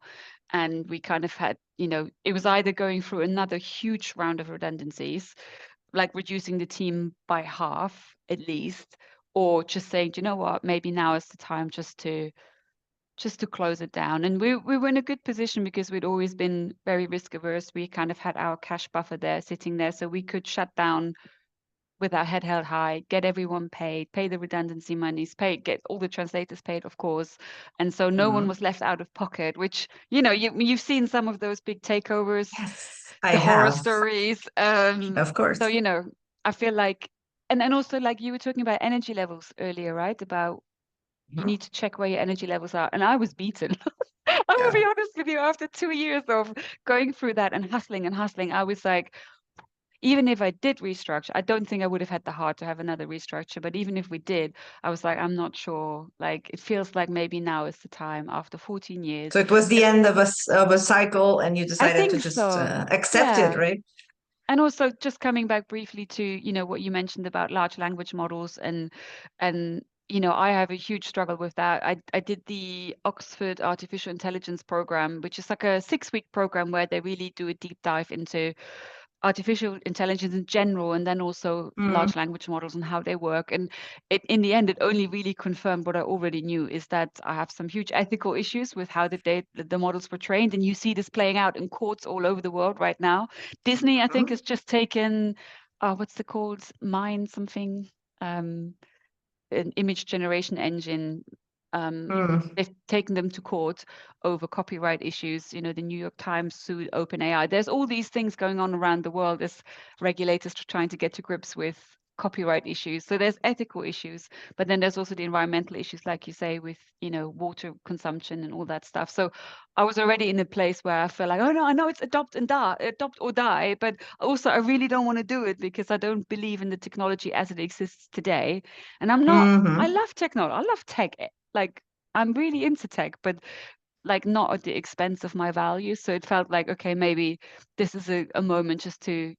And we kind of had, it was either going through another huge round of redundancies, like reducing the team by half at least, or just saying, do you know what, maybe now is the time just to close it down. And we were in a good position because we'd always been very risk averse. We kind of had our cash buffer there sitting there, so we could shut down with our head held high, get everyone paid, pay the redundancy monies, get all the translators paid, of course. And so no one Mhm. was left out of pocket, which, you've seen some of those big takeovers, Yes, I the horror have. stories. Of So, course. I feel like, and also like you were talking about energy levels earlier, right? About you Mhm. need to check where your energy levels are. And I was beaten. I will Yeah. be honest with you, after 2 years of going through that and hustling, I was like, even if I did restructure, I don't think I would have had the heart to have another restructure. But even if we did, I was like, I'm not sure. Like, it feels like maybe now is the time after 14 years. So it was the And end of a cycle, and you I decided to think just so. accept it, Yeah. right? And also just coming back briefly to, what you mentioned about large language models and I have a huge struggle with that. I did the Oxford Artificial Intelligence program, which is like a 6-week program where they really do a deep dive into artificial intelligence in general, and then also Mm. large language models and how they work. And in the end, it only really confirmed what I already knew, is that I have some huge ethical issues with how the models were trained. And you see this playing out in courts all over the world right now. Disney, I think, Mhm. has just taken, what's it called? Mine something. Um, an image generation engine. Mm. They've taken them to court over copyright issues. The New York Times sued OpenAI. There's all these things going on around the world as regulators trying to get to grips with copyright issues. So there's ethical issues, but then there's also the environmental issues, like you say, with water consumption and all that stuff. So I was already in a place where I feel like, oh no, I know it's adopt or die, but also I really don't want to do it because I don't believe in the technology as it exists today. And I Mhm. love technology. I love tech. Like, I'm really into tech, but like not at the expense of my values. So it felt like, okay, maybe this is a moment just to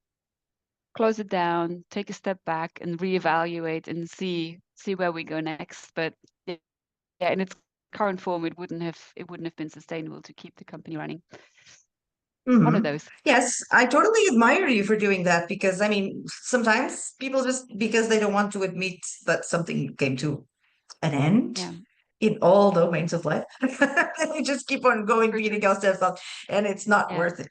close it down, take a step back and reevaluate and see where we go next. But yeah, in its current form, it wouldn't have been sustainable to keep the company running. One of Mhm. those. Yes, I totally admire you for doing that, because I mean, sometimes people just, because they don't want to admit that something came to an end Yeah, in all domains of life, they just keep on going, true, true. beating ourselves up, and it's not Yeah, worth it.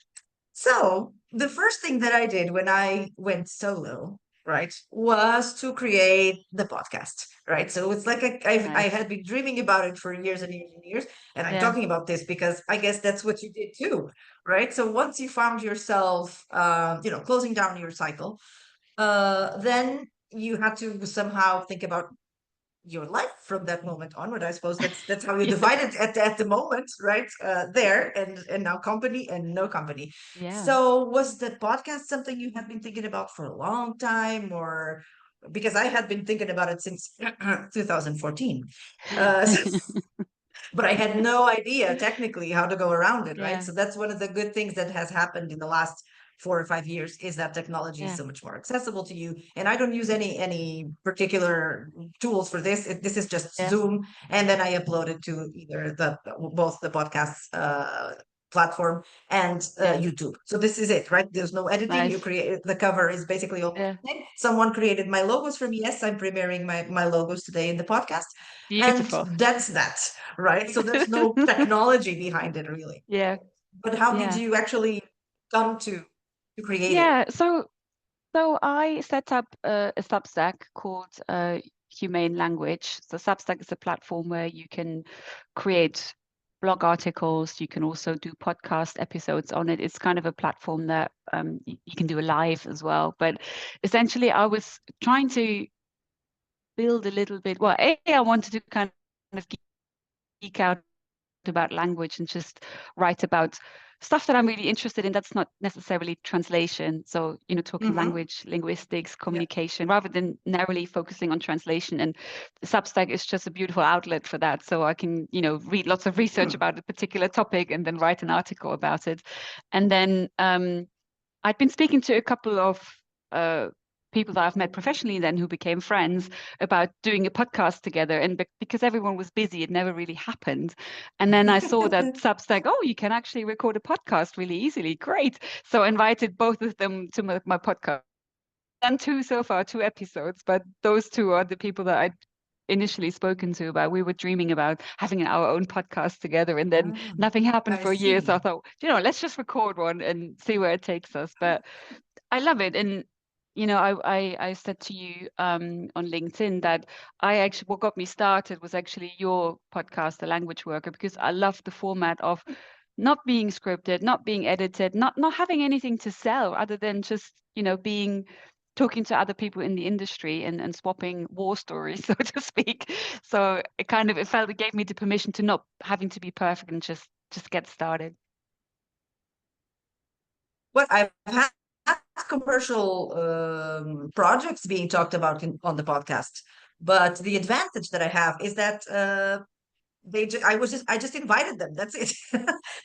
So the first thing that I did when I went solo, right, was to create the podcast, right? So it's like I nice. had been dreaming about it for years and years and years, and I'm Yeah, talking about this because I guess that's what you did too, right? So once you found yourself, closing down your cycle, then you had to somehow think about your life from that moment onward. I suppose that's how you yeah, divide it at the moment, right? There and now company and no company. yeah. So was the podcast something you have been thinking about for a long time, or because I had been thinking about it since 2014. So, but I had no idea technically how to go around it, right? Yeah, So that's one of the good things that has happened in the last 4 or 5 years, is that technology is yeah, so much more accessible to you. And I don't use any particular tools for this. This is just yeah, Zoom, and then I upload it to either the both the podcast platform, and Yeah. YouTube. So this is it, right? There's no editing. You Nice. create the cover is basically all. Yeah. Someone created my logos for me. Yes, I'm premiering my logos today in the podcast. And Beautiful. that's that, right? So there's no technology behind it really. Yeah. But how did Yeah. you actually come to create it? Yeah. So I set up a Substack called Humane Language. So Substack is a platform where you can create blog articles. You can also do podcast episodes on it. It's kind of a platform that you can do a live as well. But essentially, I was trying to build a little bit. Well, I wanted to kind of geek out about language and just write about stuff that I'm really interested in that's not necessarily translation. So, talking Mm-hmm. language, linguistics, Yeah. communication, rather than narrowly focusing on translation. And Substack is just a beautiful outlet for that. So I can, read lots of research Hmm. about a particular topic and then write an article about it. And then I'd been speaking to a couple of uh, people that I've met professionally then who became friends about doing a podcast together. And because everyone was busy, it never really happened. And then I saw that Substack, oh, you can actually record a podcast really easily. Great. So I invited both of them to my podcast. Done two so far, two episodes, but those two are the people that I initially spoken to about. We were dreaming about having our own podcast together, and then Ah, nothing happened I for a year. So I see. thought, let's just record one and see where it takes us. But I love it. And I said to you on LinkedIn that what got me started was actually your podcast, The Language Worker, because I love the format of not being scripted, not being edited, not having anything to sell other than just, being talking to other people in the industry and swapping war stories, so to speak. So it gave me the permission to not having to be perfect and just get started. What I've had commercial projects being talked about on the podcast, but the advantage that I have is that I just invited them, that's it.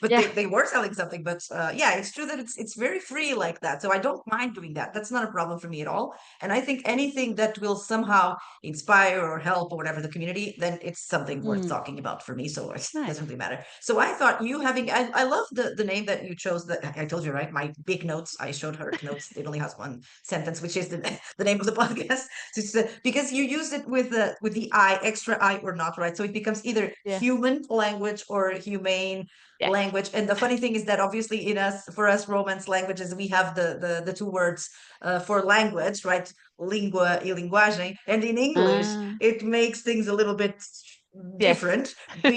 But Yeah. they were selling something, but yeah, it's true that it's very free like that, so I don't mind doing that. That's not a problem for me at all. And I think anything that will somehow inspire or help or whatever the community, then it's something worth Mm, talking about for me, so it doesn't nice. really matter. So I thought you having I love the name that you chose. That I told you, right, my big notes, I showed her notes, it only has one sentence, which is the name of the podcast. So because you used it with the I, extra I or not, right? So it becomes either Yeah. human language or humane Yes. language. And the funny thing is that obviously for us Romance languages, we have the two words for language, right? Lingua e linguagem. And in English, Uh, it makes things a little bit yes. different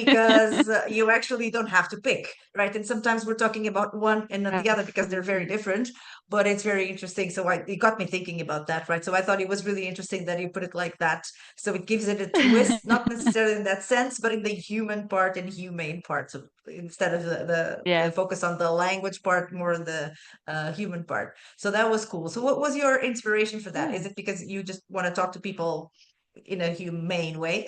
because you actually don't have to pick, right? And sometimes we're talking about one and not the other because they're very Absolutely. different, but it's very interesting. So it got me thinking about that, right? So I thought it was really interesting that you put it like that. So it gives it a twist, not necessarily in that sense, but in the human part and humane part. So instead of the Yeah. focus on the language part, more on the human part. So that was cool. So what was your inspiration for that? Yeah. Is it because you just want to talk to people in a humane way?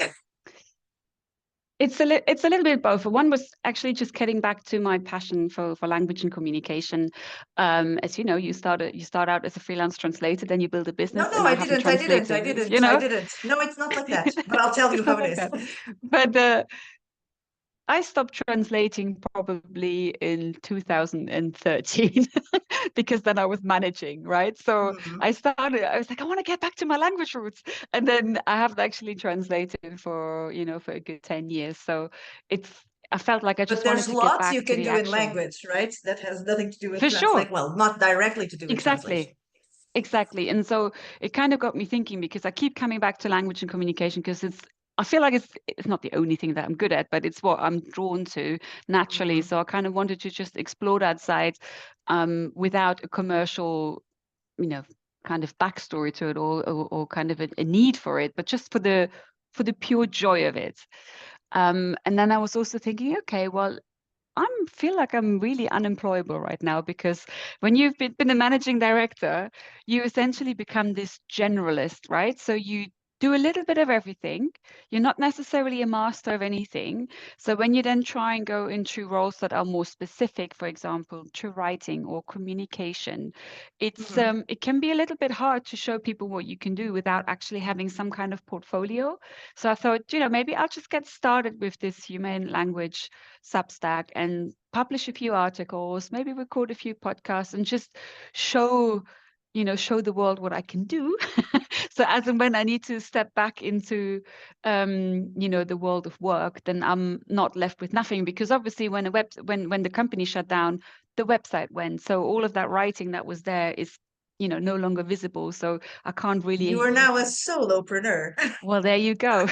It's a little bit both. One was actually just getting back to my passion for language and communication. As you know, you start out as a freelance translator, then you build a No, business, no, and I I haven't didn't. I didn't. I translated, didn't. I didn't. No, it's not like that. But I'll tell you It's how not it like is. that. But I stopped translating probably in 2013 because then I was managing, right? So Mhm. I was like, I want to get back to my language roots. And then I haven't actually translated for a good 10 years. So I felt like I But just wanted there's to get lots you back to can the do in actual, language, right? That has nothing to do with for sure. translation. Well, not directly to do with translation. Exactly. Exactly. And so it kind of got me thinking because I keep coming back to language and communication because I feel like it's not the only thing that I'm good at, but it's what I'm drawn to naturally. Mhm. So I kind of wanted to just explore that side without a commercial, you know, kind of backstory to it or kind of a need for it, but just for the pure joy of it. And then I was also thinking, okay, well, I feel like I'm really unemployable right now because when you've been a managing director, you essentially become this generalist, right? So you do a little bit of everything. You're not necessarily a master of anything. So when you then try and go into roles that are more specific, for example, to writing or communication, Mhm. it can be a little bit hard to show people what you can do without actually having some kind of portfolio. So I thought, maybe I'll just get started with this human language Substack and publish a few articles, maybe record a few podcasts and just show show the world what I can do. So as and when I need to step back into the world of work, then I'm not left with nothing, because obviously when the company shut down, the website went. So all of that writing that was there is no longer visible. So I can't You really are use now a it. solopreneur. Well, there you go.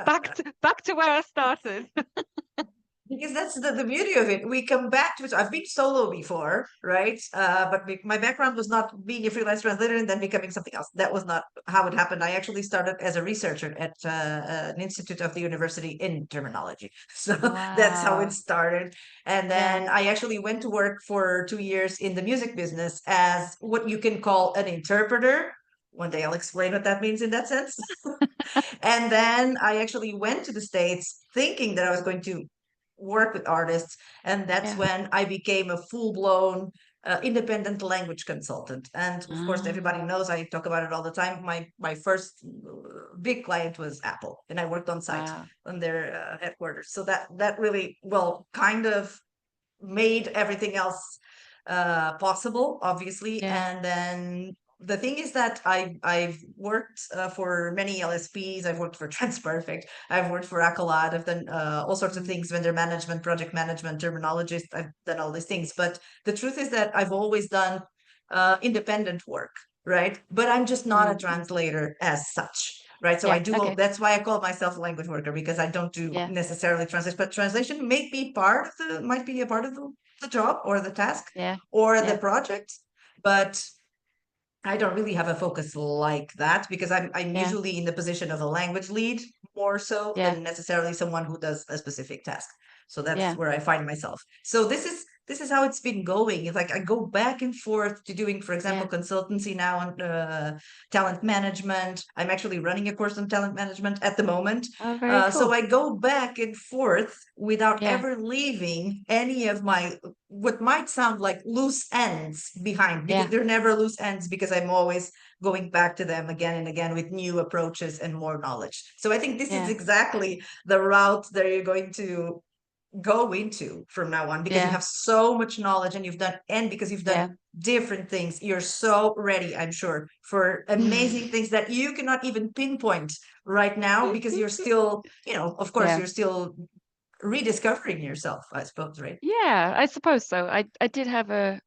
Back to where I started. Because that's the beauty of it. We come back to it. I've been solo before, right? But my background was not being a freelance translator and then becoming something else. That was not how it happened. I actually started as a researcher at an institute of the university in terminology. So that's how it Wow. started. And Yeah. then I actually went to work for 2 years in the music business as what you can call an interpreter. One day I'll explain what that means in that sense. And then I actually went to the States thinking that I was going to work with artists. And that's Yeah. when I became a full-blown independent language consultant. And of course, Ah, everybody knows I talk about it all the time. My first big client was Apple, and I worked on site wow. on their headquarters. So that really, well, kind of made everything else possible, obviously. Yeah. And then the thing is that I've worked for many LSPs. I've worked for Transperfect. I've worked for Accolade. I've done all sorts of Mm, things: vendor management, project management, terminologist. I've done all these things. But the truth is that I've always done independent work, right? But I'm just not a mm. translator as such. Right. So I Yeah. do, Okay. that's why I call myself a language worker, because I don't do Yeah. necessarily translation, but translation might be a part of the job or the task Yeah. or the Yeah. project. But I don't really have a focus like that, because I'm Yeah. usually in the position of a language lead more so Yeah. than necessarily someone who does a specific task. So that's Yeah. where I find myself. So this is how it's been going. It's like I go back and forth to doing, for example, Yeah. consultancy now on talent management. I'm actually running a course on talent management at the moment. Oh, very So cool. I go back and forth without Yeah. ever leaving any of my what might sound like loose ends behind, because Yeah. they're never loose ends, because I'm always going back to them again and again with new approaches and more knowledge. So I think this is Yeah. exactly the route that you're going to go into from now on, because you Yeah. have so much knowledge and because you've done Yeah. different things, you're so ready, I'm sure, for amazing things that you cannot even pinpoint right now, because you're still, of course, Yeah. you're still rediscovering yourself, I suppose, right? Yeah. I suppose so. I did have a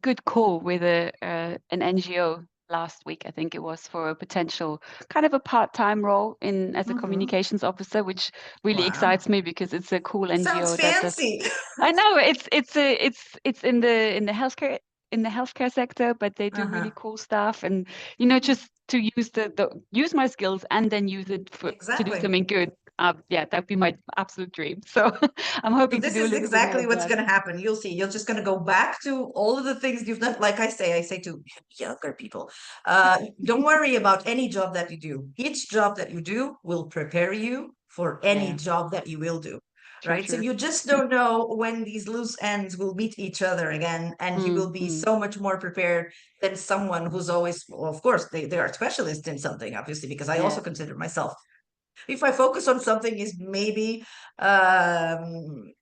good call with an NGO last week, I think it was, for a potential kind of a part-time role in as a Hmm. communications officer, which really Wow. excites me because it's a cool Sounds NGO that does. fancy. I know it's in the healthcare sector, but they do Uh-huh. really cool stuff, and just to use use my skills and then use it to do Exactly. something good. Yeah, that'd be my absolute dream. So I'm So hoping to this do a is little bit more exactly of what's that. going to happen. You'll see. You're just going to go back to all of the things you've done. Like I say to younger people, don't worry about any job that you do. Each job that you do will prepare you for any Yeah, job that you will do. true, Right. So true. you just don't know when these loose ends will meet each other again, and you will Mm, be mm, so much more prepared than someone who's always, well, of course, they are specialists in something, obviously, because I also yeah, consider myself, if I focus on something, is maybe um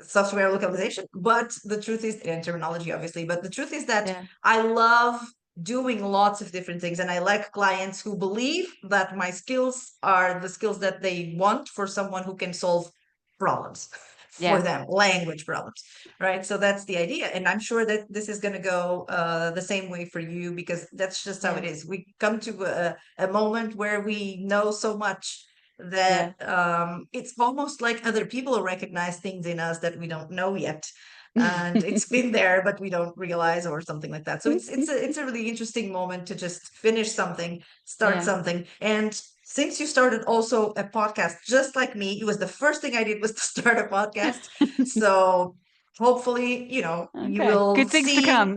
software localization, but the truth is, and terminology, obviously, but the truth is that yeah, I love doing lots of different things, and I like clients who believe that my skills are the skills that they want for someone who can solve problems for yeah, them, language problems, right? So that's the idea, and I'm sure that this is going to go the same way for you, because that's just how it yeah, is. We come to a moment where we know so much yeah. that it's almost like other people recognize things in us that we don't know yet, and it's been there but we don't realize, or something like that. So it's a really interesting moment to just finish something, start Yeah. something. And since you started also a podcast just like me, it was the first thing I did was to start a podcast. So hopefully, you Okay, will good things to see come.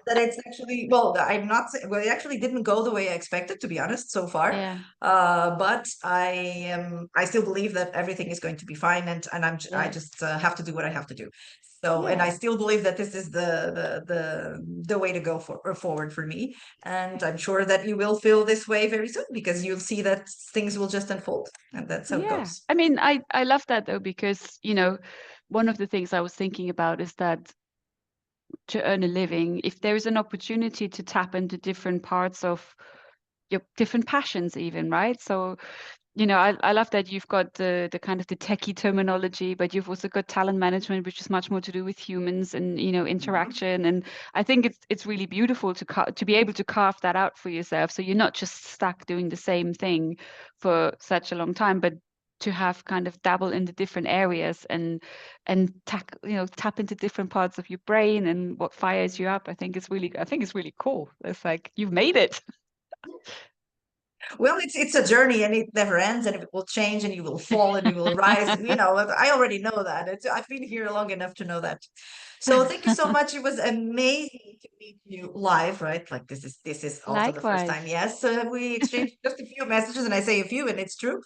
that it's actually, well, I'm not well, it actually didn't go the way I expected, to be honest, so far. Yeah, But I still believe that everything is going to be fine, and I yeah, just have to do what I have to do. So, and I yeah. still believe that this is the way to go forward for me. And I'm sure that you will feel this way very soon, because you'll see that things will just unfold, and that's how it Yeah. goes. I mean, I love that though, because, one of the things I was thinking about is that to earn a living, if there is an opportunity to tap into different parts of your different passions even, right? So I love that you've got the kind of the techie terminology, but you've also got talent management, which is much more to do with humans and Mhm. interaction. And I think it's really beautiful to be able to carve that out for yourself, so you're not just stuck doing the same thing for such a long time, but to have kind of dabble in the different areas and tap into different parts of your brain and what fires you up. I think it's really cool. It's like you've made it. Well, it's a journey, and it never ends, and it will change, and you will fall and you will rise. I already know that. I've been here long enough to know that. So thank you so much. It was amazing to meet you live, right? Like this is also the first time. Likewise. Yes, we exchanged just a few messages, and I say a few, and it's true.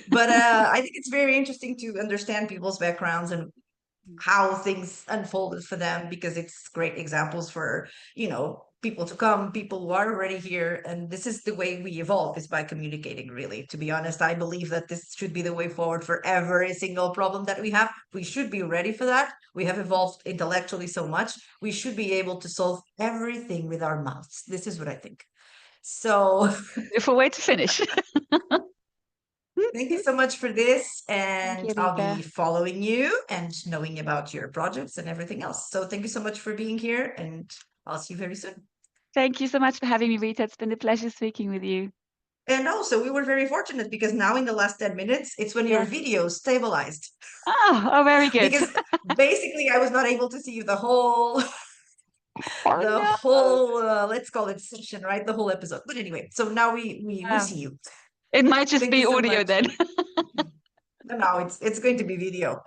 But I think it's very interesting to understand people's backgrounds and how things unfolded for them, because it's great examples for people to come, people who are already here. And this is the way we evolve, is by communicating, really. To be honest, I believe that this should be the way forward for every single problem that we have. We should be ready for that. We have evolved intellectually so much, we should be able to solve everything with our mouths. This is what I think. So Beautiful way to finish. thank you so much for this, Thank and you, I'll be Rita. following you and knowing about your projects and everything else. So thank you so much for being here, and I'll see you very soon. Thank you so much for having me, Rita. It's been a pleasure speaking with you. And also, we were very fortunate, because now in the last 10 minutes, it's when your Yes. video stabilized. Oh, very good. Because basically I was not able to see you the whole Oh the no. whole let's call it session, right? The whole episode. But anyway, so now we Yeah. see you. It might just Thank you be so audio much. then. No, it's going to be video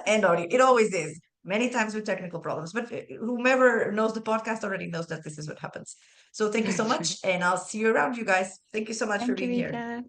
and audio. It always is. Many times with technical problems, but whomever knows the podcast already knows that this is what happens. So thank you Very so true. much, and I'll see you around, you guys. Thank you so much for Thank you, being here. Rita.